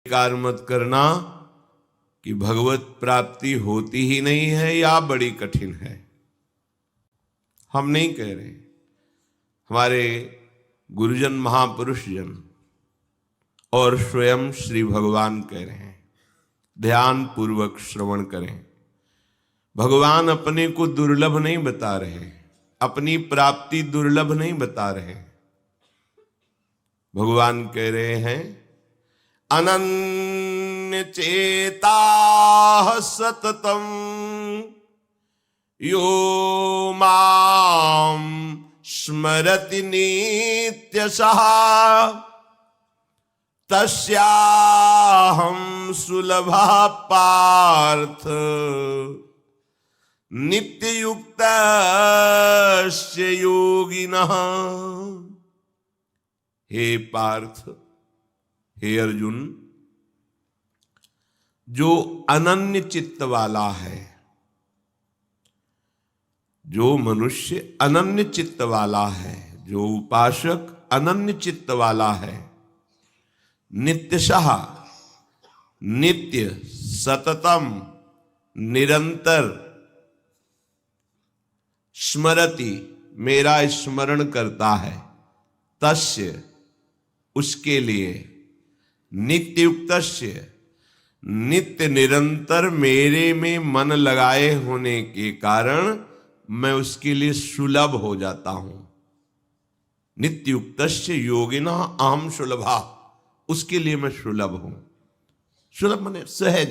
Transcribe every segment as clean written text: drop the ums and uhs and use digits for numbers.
स्वीकार मत करना कि भगवत प्राप्ति होती ही नहीं है या बड़ी कठिन है। हम नहीं कह रहे, हमारे गुरुजन महापुरुष जन और स्वयं श्री भगवान कह रहे हैं। ध्यान पूर्वक श्रवण करें। भगवान अपने को दुर्लभ नहीं बता रहे, अपनी प्राप्ति दुर्लभ नहीं बता रहे। भगवान कह रहे हैं अनन्य चेता सततम यो माम स्मरति नित्यशः तस्याहं सुलभः पार्थ नित्ययुक्तस्य योगिनः। हे पार्थ, हे अर्जुन, जो अनन्य चित्त वाला है, जो मनुष्य अनन्य चित्त वाला है, जो उपासक अनन्य चित्त वाला है, नित्यशः नित्य सततम निरंतर स्मरति मेरा स्मरण करता है, तस्य उसके लिए, नित्ययुक्तस्य नित्य निरंतर मेरे में मन लगाए होने के कारण मैं उसके लिए सुलभ हो जाता हूं। नित्ययुक्तस्य योगिनः अहम सुलभा, उसके लिए मैं सुलभ हूं। सुलभ माने सहज।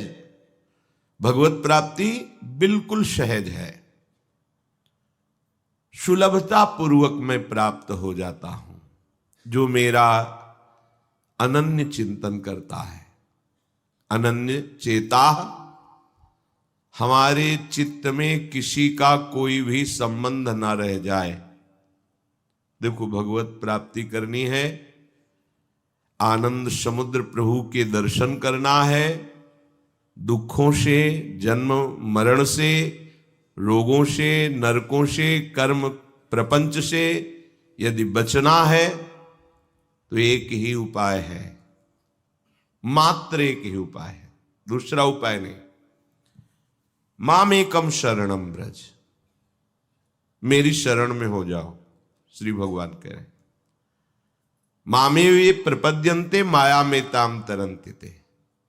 भगवत प्राप्ति बिल्कुल सहज है, सुलभता पूर्वक मैं प्राप्त हो जाता हूं। जो मेरा अनन्य चिंतन करता है, अनन्य चेता, हमारे चित्त में किसी का कोई भी संबंध ना रह जाए। देखो, भगवत प्राप्ति करनी है, आनंद समुद्र प्रभु के दर्शन करना है, दुखों से, जन्म मरण से, रोगों से, नरकों से, कर्म प्रपंच से यदि बचना है तो एक ही उपाय है, मात्र एक ही उपाय है, दूसरा उपाय नहीं। मामेकम शरणम ब्रज, मेरी शरण में हो जाओ। श्री भगवान कह रहे, मामे वे प्रपद्यन्ते माया में ताम तरन्ति ते,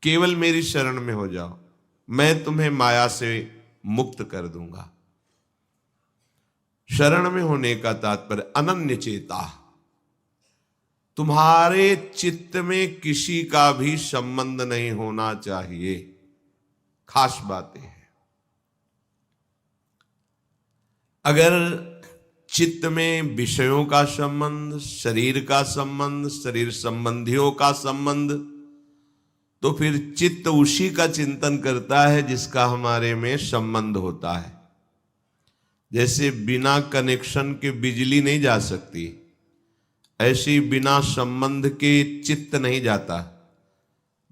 केवल मेरी शरण में हो जाओ, मैं तुम्हें माया से मुक्त कर दूंगा। शरण में होने का तात्पर्य अनन्य चेता, तुम्हारे चित्त में किसी का भी संबंध नहीं होना चाहिए। खास बातें हैं। अगर चित्त में विषयों का संबंध, शरीर का संबंध, शरीर संबंधियों का संबंध, तो फिर चित्त उसी का चिंतन करता है जिसका हमारे में संबंध होता है। जैसे बिना कनेक्शन के बिजली नहीं जा सकती, ऐसी बिना संबंध के चित्त नहीं जाता।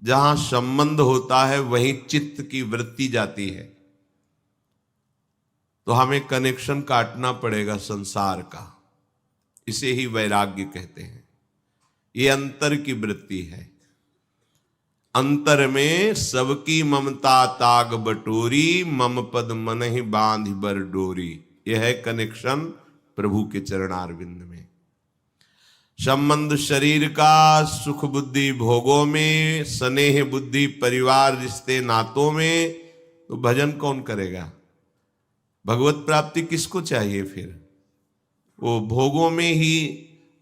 जहां संबंध होता है वहीं चित्त की वृत्ति जाती है। तो हमें कनेक्शन काटना पड़ेगा संसार का। इसे ही वैराग्य कहते हैं। ये अंतर की वृत्ति है। अंतर में सबकी ममता ताग बटोरी, मम पद मन ही बांध बर डोरी। यह है कनेक्शन प्रभु के चरणारविंद में। संबंध शरीर का, सुख बुद्धि भोगों में, स्नेह बुद्धि परिवार रिश्ते नातों में, तो भजन कौन करेगा? भगवत प्राप्ति किसको चाहिए फिर? वो भोगों में ही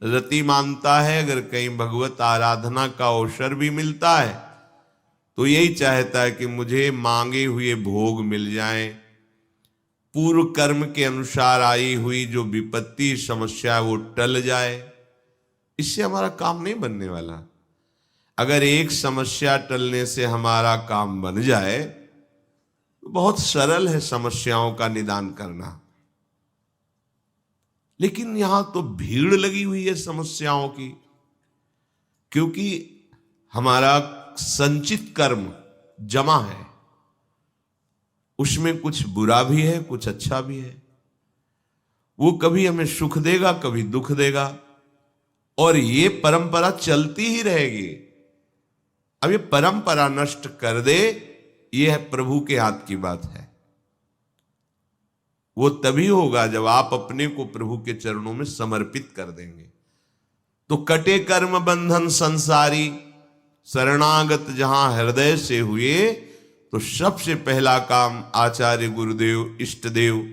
रति मानता है। अगर कहीं भगवत आराधना का अवसर भी मिलता है तो यही चाहता है कि मुझे मांगे हुए भोग मिल जाएं, पूर्व कर्म के अनुसार आई हुई जो विपत्ति समस्या वो टल जाए। इससे हमारा काम नहीं बनने वाला। अगर एक समस्या टलने से हमारा काम बन जाए तो बहुत सरल है समस्याओं का निदान करना। लेकिन यहां तो भीड़ लगी हुई है समस्याओं की, क्योंकि हमारा संचित कर्म जमा है, उसमें कुछ बुरा भी है, कुछ अच्छा भी है। वो कभी हमें सुख देगा, कभी दुख देगा, और ये परंपरा चलती ही रहेगी। अब ये परंपरा नष्ट कर दे, यह प्रभु के हाथ की बात है। वो तभी होगा जब आप अपने को प्रभु के चरणों में समर्पित कर देंगे। तो कटे कर्म बंधन संसारी, शरणागत जहां हृदय से हुए, तो सबसे पहला काम आचार्य गुरुदेव इष्ट देव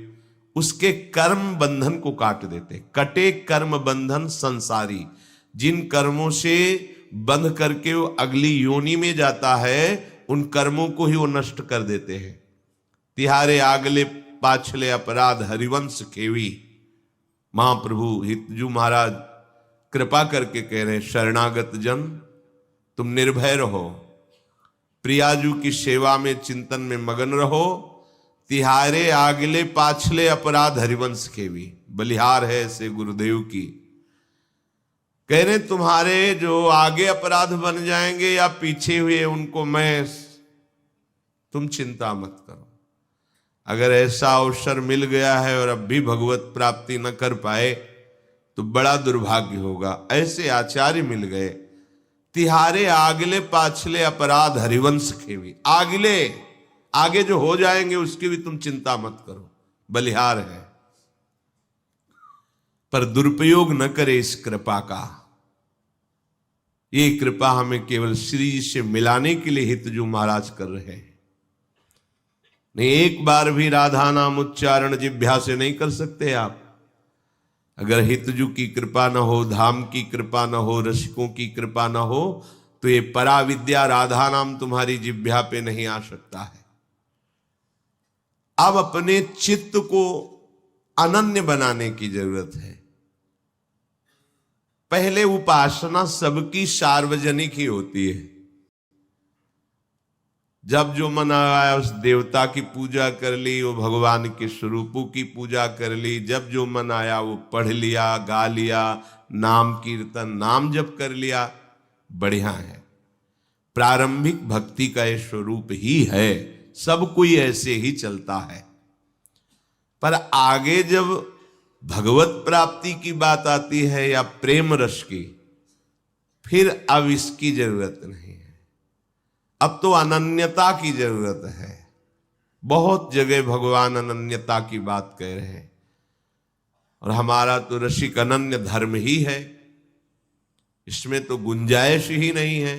उसके कर्म बंधन को काट देते। कटे कर्म बंधन संसारी, जिन कर्मों से बंध करके वो अगली योनि में जाता है, उन कर्मों को ही वो नष्ट कर देते हैं। तिहारे आगले पाछले अपराध हरिवंश खेवी। महाप्रभु हितजू महाराज कृपा करके कह रहे, शरणागत जन तुम निर्भय रहो, प्रियाजू की सेवा में चिंतन में मगन रहो। तिहारे आगले पाछले अपराध हरिवंश खेवी, बलिहार है ऐसे गुरुदेव की। कह रहे तुम्हारे जो आगे अपराध बन जाएंगे या पीछे हुए, उनको तुम चिंता मत करो। अगर ऐसा अवसर मिल गया है और अब भी भगवत प्राप्ति न कर पाए तो बड़ा दुर्भाग्य होगा। ऐसे आचार्य मिल गए। तिहारे आगले पाछले अपराध हरिवंश खेवी, आगे जो हो जाएंगे उसकी भी तुम चिंता मत करो, बलिहार है। पर दुरुपयोग न करे इस कृपा का। ये कृपा हमें केवल श्री जी से मिलाने के लिए हितजू महाराज कर रहे हैं। नहीं, एक बार भी राधा नाम उच्चारण जिह्वा से नहीं कर सकते आप। अगर हितजू की कृपा न हो, धाम की कृपा न हो, रसिकों की कृपा न हो, तो ये पराविद्या राधा नाम तुम्हारी जिह्वा पे नहीं आ सकता है। अब अपने चित्त को अनन्य बनाने की जरूरत है। पहले उपासना सबकी सार्वजनिक ही होती है। जब जो मन आया उस देवता की पूजा कर ली, वो भगवान के स्वरूपों की पूजा कर ली। जब जो मन आया वो पढ़ लिया, गा लिया, नाम कीर्तन नाम जप कर लिया, बढ़िया है। प्रारंभिक भक्ति का ये स्वरूप ही है, सब कोई ऐसे ही चलता है। पर आगे जब भगवत प्राप्ति की बात आती है या प्रेम रस की, फिर अब इसकी जरूरत नहीं है। अब तो अनन्यता की जरूरत है। बहुत जगह भगवान अनन्यता की बात कह रहे हैं, और हमारा तो रसिक अनन्य धर्म ही है, इसमें तो गुंजाइश ही नहीं है।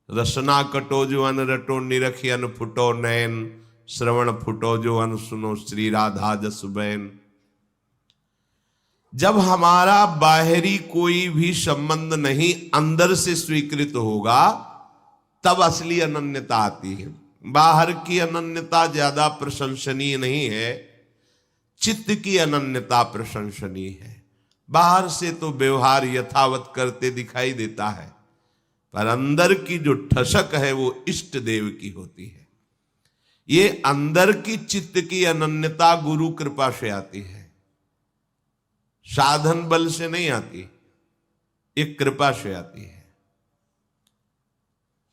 रसना कटो जो अन रटो, निरखी अन फुटो नैन, श्रवण फुटो जो अन सुनो, श्री राधा जस बैन। जब हमारा बाहरी कोई भी संबंध नहीं अंदर से स्वीकृत होगा, तब असली अनन्यता आती है। बाहर की अनन्यता ज्यादा प्रशंसनीय नहीं है, चित्त की अनन्यता प्रशंसनीय है। बाहर से तो व्यवहार यथावत करते दिखाई देता है, पर अंदर की जो ठसक है वो इष्ट देव की होती है। ये अंदर की चित्त की अनन्यता गुरु कृपा से आती है, साधन बल से नहीं आती, एक कृपा से आती है।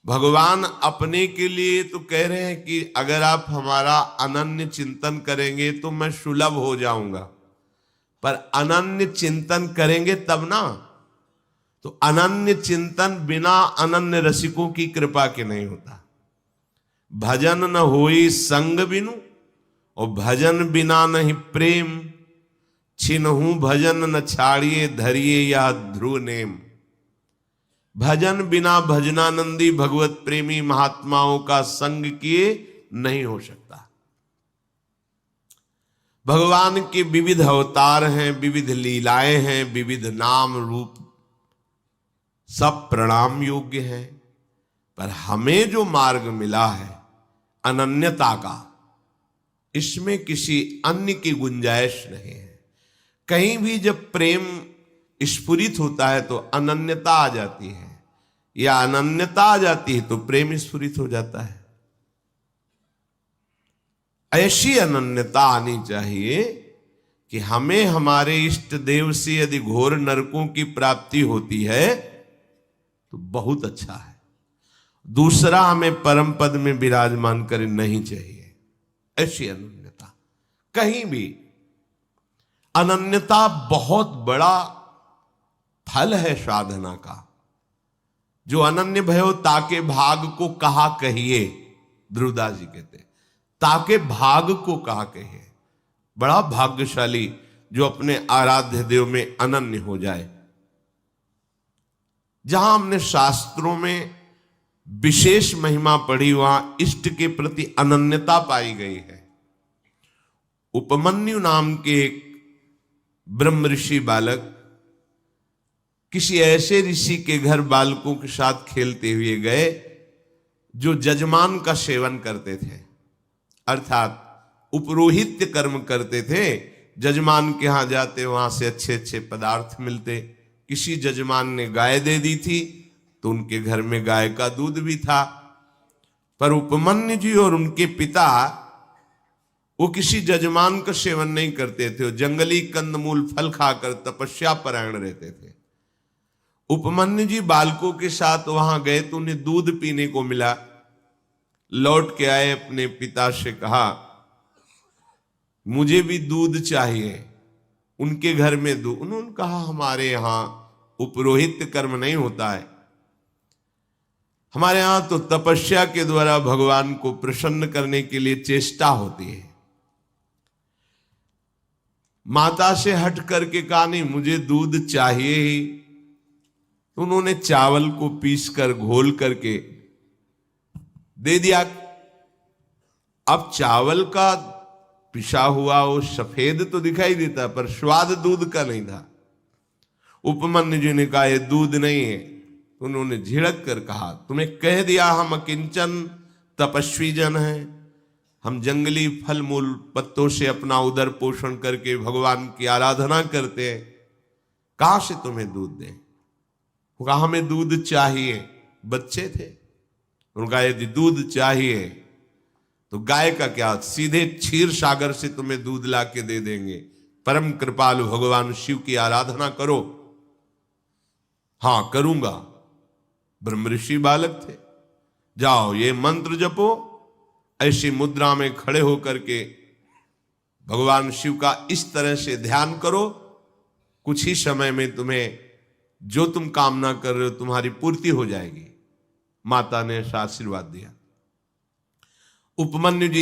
भगवान अपने के लिए तो कह रहे हैं कि अगर आप हमारा अनन्य चिंतन करेंगे तो मैं सुलभ हो जाऊंगा। पर अनन्य चिंतन करेंगे तब ना, तो अनन्य चिंतन बिना अनन्य रसिकों की कृपा के नहीं होता। भजन न होई संग बिनु, और भजन बिना नहीं प्रेम। छिनहु भजन न छाड़िए, धरिए या ध्रुव नेम। भजन बिना भजनानंदी भगवत प्रेमी महात्माओं का संग किए नहीं हो सकता। भगवान के विविध अवतार हैं, विविध लीलाएं हैं, विविध नाम रूप, सब प्रणाम योग्य हैं। पर हमें जो मार्ग मिला है अनन्यता का, इसमें किसी अन्य की गुंजाइश नहीं है। कहीं भी जब प्रेम स्फुरित होता है तो अनन्यता आ जाती है, या अनन्यता आ जाती है तो प्रेम स्फुरित हो जाता है। ऐसी अनन्यता आनी चाहिए कि हमें हमारे इष्ट देव से यदि घोर नरकों की प्राप्ति होती है तो बहुत अच्छा है। दूसरा हमें परम पद में विराजमान कर नहीं चाहिए। ऐसी अनन्यता कहीं भी, अनन्यता बहुत बड़ा फल है साधना का। जो अनन्य भयो ताके भाग को कहा कहिए, ध्रुवदास जी कहते हैं, ताके भाग को कहा कहिए। बड़ा भाग्यशाली जो अपने आराध्य देव में अनन्य हो जाए। जहां हमने शास्त्रों में विशेष महिमा पढ़ी, वहां इष्ट के प्रति अनन्यता पाई गई है। उपमन्यु नाम के एक ब्रह्म ऋषि बालक किसी ऐसे ऋषि के घर बालकों के साथ खेलते हुए गए जो जजमान का सेवन करते थे, अर्थात उपरोहित्य कर्म करते थे। जजमान के यहां जाते, वहां से अच्छे अच्छे पदार्थ मिलते। किसी जजमान ने गाय दे दी थी तो उनके घर में गाय का दूध भी था, पर उपमन्यु जी और उनके पिता वो किसी जजमान का सेवन नहीं करते थे। वो जंगली कंदमूल फल खाकर तपस्या परायण रहते थे। उपमन्यु जी बालकों के साथ वहां गए तो उन्हें दूध पीने को मिला। लौट के आए, अपने पिता से कहा मुझे भी दूध चाहिए। उनके घर में दूध, उन्होंने कहा हमारे यहां उपरोहित कर्म नहीं होता है, हमारे यहां तो तपस्या के द्वारा भगवान को प्रसन्न करने के लिए चेष्टा होती है। माता से हट करके कहा नहीं मुझे दूध चाहिए ही। उन्होंने चावल को पीसकर घोल करके दे दिया। अब चावल का पिसा हुआ वो सफेद तो दिखाई देता, पर स्वाद दूध का नहीं था। उपमन्यु जी ने कहा ये दूध नहीं है। उन्होंने झिड़क कर कहा तुम्हें कह दिया हम अकिंचन तपस्वी जन हैं, हम जंगली फल मूल पत्तों से अपना उदर पोषण करके भगवान की आराधना करते हैं, कहां से तुम्हें दूध दें? कहा हमें दूध चाहिए। बच्चे थे, उनका यदि दूध चाहिए तो गाय का क्या, सीधे क्षीर सागर से तुम्हें दूध ला के दे देंगे। परम कृपालु भगवान शिव की आराधना करो। हां करूंगा। ब्रह्म ऋषि बालक थे। जाओ ये मंत्र जपो। ऐसी मुद्रा में खड़े होकर के भगवान शिव का इस तरह से ध्यान करो, कुछ ही समय में तुम्हें जो तुम कामना कर रहे हो तुम्हारी पूर्ति हो जाएगी। माता ने ऐसा आशीर्वाद दिया। उपमन्यु जी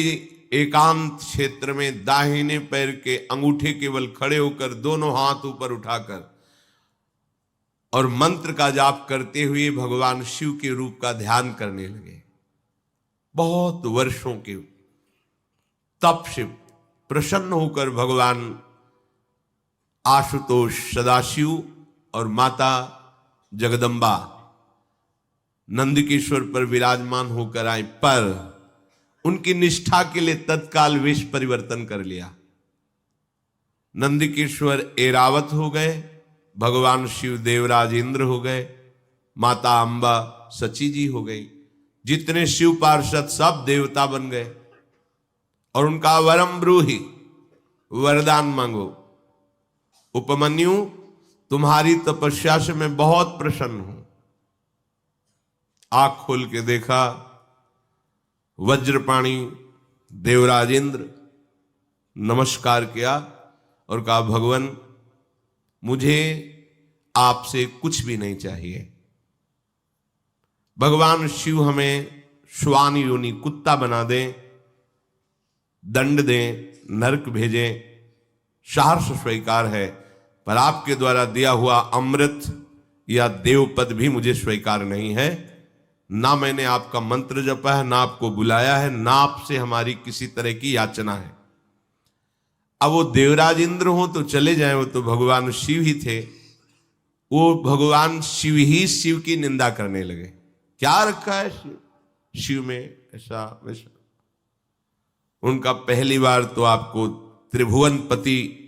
एकांत क्षेत्र में दाहिने पैर के अंगूठे केवल खड़े होकर दोनों हाथ ऊपर उठाकर और मंत्र का जाप करते हुए भगवान शिव के रूप का ध्यान करने लगे। बहुत वर्षों के तप से प्रसन्न होकर भगवान आशुतोष सदाशिव और माता जगदम्बा नंदकिशोर पर विराजमान होकर आए, पर उनकी निष्ठा के लिए तत्काल वेश परिवर्तन कर लिया। नंदकिशोर एरावत हो गए, भगवान शिव देवराज इंद्र हो गए, माता अंबा सची जी हो गई। जितने शिव पार्षद सब देवता बन गए और उनका वरम ब्रूहि, वरदान मांगो। उपमन्यु तुम्हारी तपस्या से मैं बहुत प्रसन्न हूं। आंख खोल के देखा, वज्रपाणी देवराज इंद्र नमस्कार किया और कहा भगवान मुझे आपसे कुछ भी नहीं चाहिए। भगवान शिव हमें श्वान योनि कुत्ता बना दें, दंड दें, नरक भेजें, सहर्ष स्वीकार है, पर आपके द्वारा दिया हुआ अमृत या देवपद भी मुझे स्वीकार नहीं है। ना मैंने आपका मंत्र जपा है, ना आपको बुलाया है, ना आपसे हमारी किसी तरह की याचना है। अब वो देवराज इंद्र हो तो चले जाएं, वो तो भगवान शिव ही थे। वो भगवान शिव ही शिव की निंदा करने लगे। क्या रखा है शिव में ऐसा वैसा? उनका पहली बार तो आपको त्रिभुवन पति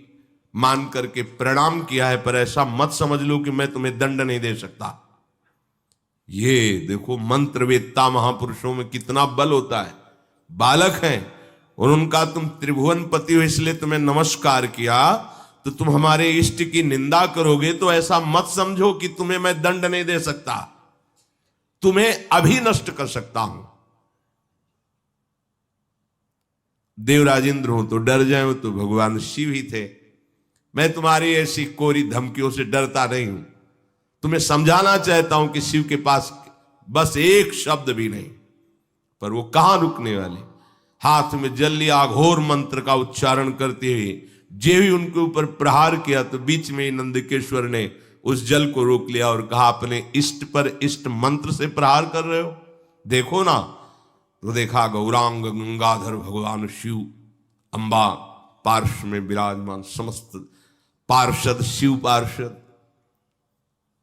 मान करके प्रणाम किया है, पर ऐसा मत समझ लो कि मैं तुम्हें दंड नहीं दे सकता। ये देखो मंत्रवेत्ता महापुरुषों में कितना बल होता है। बालक हैं और उनका तुम त्रिभुवन पति हो इसलिए तुम्हें नमस्कार किया, तो तुम हमारे इष्ट की निंदा करोगे तो ऐसा मत समझो कि तुम्हें मैं दंड नहीं दे सकता, तुम्हें अभी नष्ट कर सकता हूं। देवराज इंद्र हो तो डर जाए, तो भगवान शिव ही थे। मैं तुम्हारी ऐसी कोरी धमकियों से डरता नहीं हूं। तुम्हें समझाना चाहता हूं कि शिव के पास बस एक शब्द भी नहीं। पर वो कहां रुकने वाले, हाथ में जल लिया, घोर मंत्र का उच्चारण करते हुए जे भी उनके ऊपर प्रहार किया तो बीच में नंदकेश्वर ने उस जल को रोक लिया और कहा, अपने इष्ट पर इष्ट मंत्र से प्रहार कर रहे हो, देखो ना। तो देखा गौरांग गंगाधर भगवान शिव, अंबा पार्श्व में विराजमान, समस्त पार्षद शिव पार्षद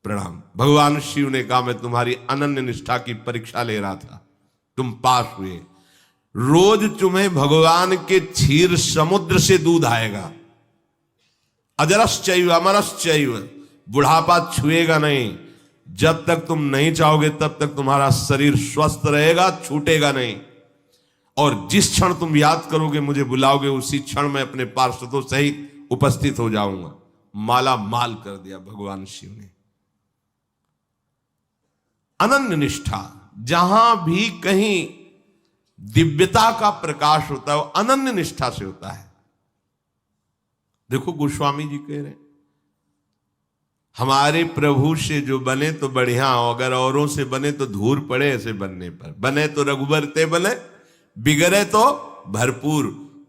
प्रणाम। भगवान शिव ने कहा, मैं तुम्हारी अनन्य निष्ठा की परीक्षा ले रहा था, तुम पास हुए। रोज तुम्हें भगवान के क्षीर समुद्र से दूध आएगा, अजरश्चैव अमरश्चैव, बुढ़ापा छुएगा नहीं। जब तक तुम नहीं चाहोगे तब तक तुम्हारा शरीर स्वस्थ रहेगा, छूटेगा नहीं। और जिस क्षण तुम याद करोगे, मुझे बुलाओगे, उसी क्षण मैं अपने पार्षदों सहित उपस्थित हो जाऊंगा। माला माल कर दिया भगवान शिव ने। अनन्य निष्ठा, जहां भी कहीं दिव्यता का प्रकाश होता है वो अनन्य निष्ठा से होता है। देखो गोस्वामी जी कह रहे हैं, हमारे प्रभु से जो बने तो बढ़िया हो, अगर औरों से बने तो धूर पड़े ऐसे बनने पर। बने तो रघुबर ते बने, बिगड़े तो भरपूर,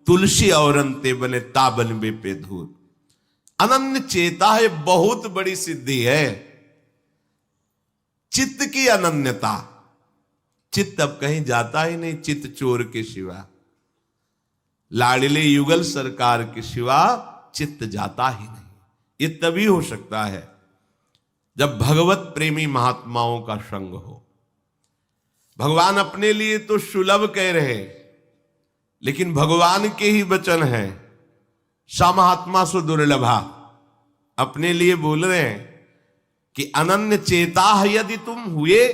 तुलसी औरन ते बने ताबन बे पे धूर। अनन्य चेता है, बहुत बड़ी सिद्धि है। चित्त की अनन्यता, चित्त अब कहीं जाता ही नहीं चित्त चोर के सिवा, लाडले युगल सरकार के सिवा चित्त जाता ही नहीं। ये तभी हो सकता है जब भगवत प्रेमी महात्माओं का संग हो। भगवान अपने लिए तो सुलभ कह रहे, लेकिन भगवान के ही वचन है, सा महात्मा सो दुर्लभा। अपने लिए बोल रहे हैं कि अनन्य चेता यदि तुम हुए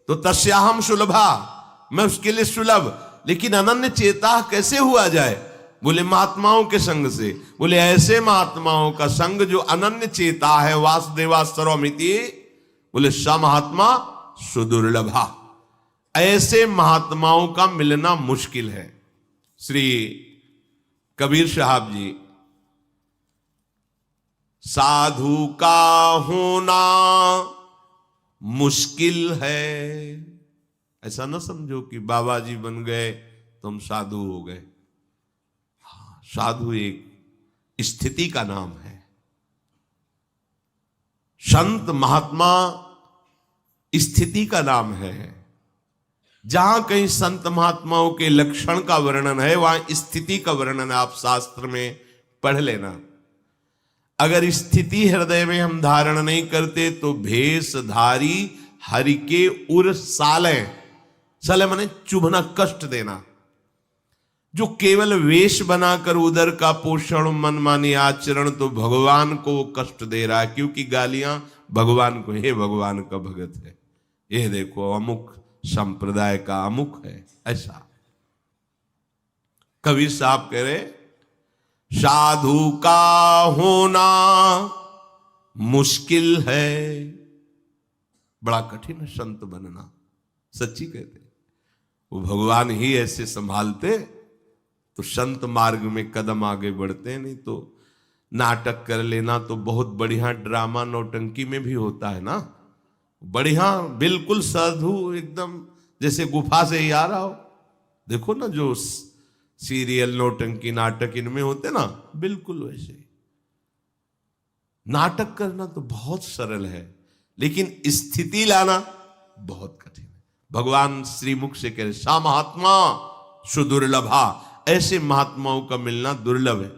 तो तस्याहम सुलभा, मैं उसके लिए सुलभ। लेकिन अनन्य चेता कैसे हुआ जाए? बोले महात्माओं के संग से। बोले ऐसे महात्माओं का संग जो अनन्य चेता है, वासुदेवा सर्वमिति। बोले स महात्मा सुदुर्लभा, ऐसे महात्माओं का मिलना मुश्किल है। श्री कबीर साहब जी, साधु का होना मुश्किल है। ऐसा ना समझो कि बाबा जी बन गए तो हम साधु हो गए। साधु एक स्थिति का नाम है। संत महात्मा स्थिति का नाम है। जहां कहीं संत महात्माओं के लक्षण का वर्णन है, वहां स्थिति का वर्णन आप शास्त्र में पढ़ लेना। अगर स्थिति हृदय में हम धारण नहीं करते तो भेषधारी हरि के उर साले, साले माने चुभना, कष्ट देना। जो केवल वेश बनाकर उदर का पोषण, मनमानी आचरण, तो भगवान को वो कष्ट दे रहा है, क्योंकि गालियां भगवान को, हे भगवान का भगत है, ये देखो अमुक संप्रदाय का अमुक है। ऐसा कबीर साहब कह रहे, साधु का होना मुश्किल है, बड़ा कठिन है संत बनना। सच्ची कहते, वो भगवान ही ऐसे संभालते तो संत मार्ग में कदम आगे बढ़ते। नहीं तो नाटक कर लेना तो बहुत बढ़िया ड्रामा नौटंकी में भी होता है ना, बढ़िया बिल्कुल साधु एकदम जैसे गुफा से ही आ रहा हो। देखो ना जो सीरियल नौटंकी नाटक इनमें होते ना, बिल्कुल वैसे। नाटक करना तो बहुत सरल है, लेकिन स्थिति लाना बहुत कठिन है। भगवान श्रीमुख से कह रहे, सा महात्मा सुदुर्लभा, ऐसे महात्माओं का मिलना दुर्लभ है।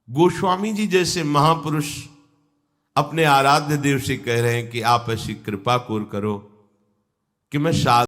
गोस्वामी जी जैसे महापुरुष अपने आराध्य देव से कह रहे हैं कि आप ऐसी कृपा करो कि मैं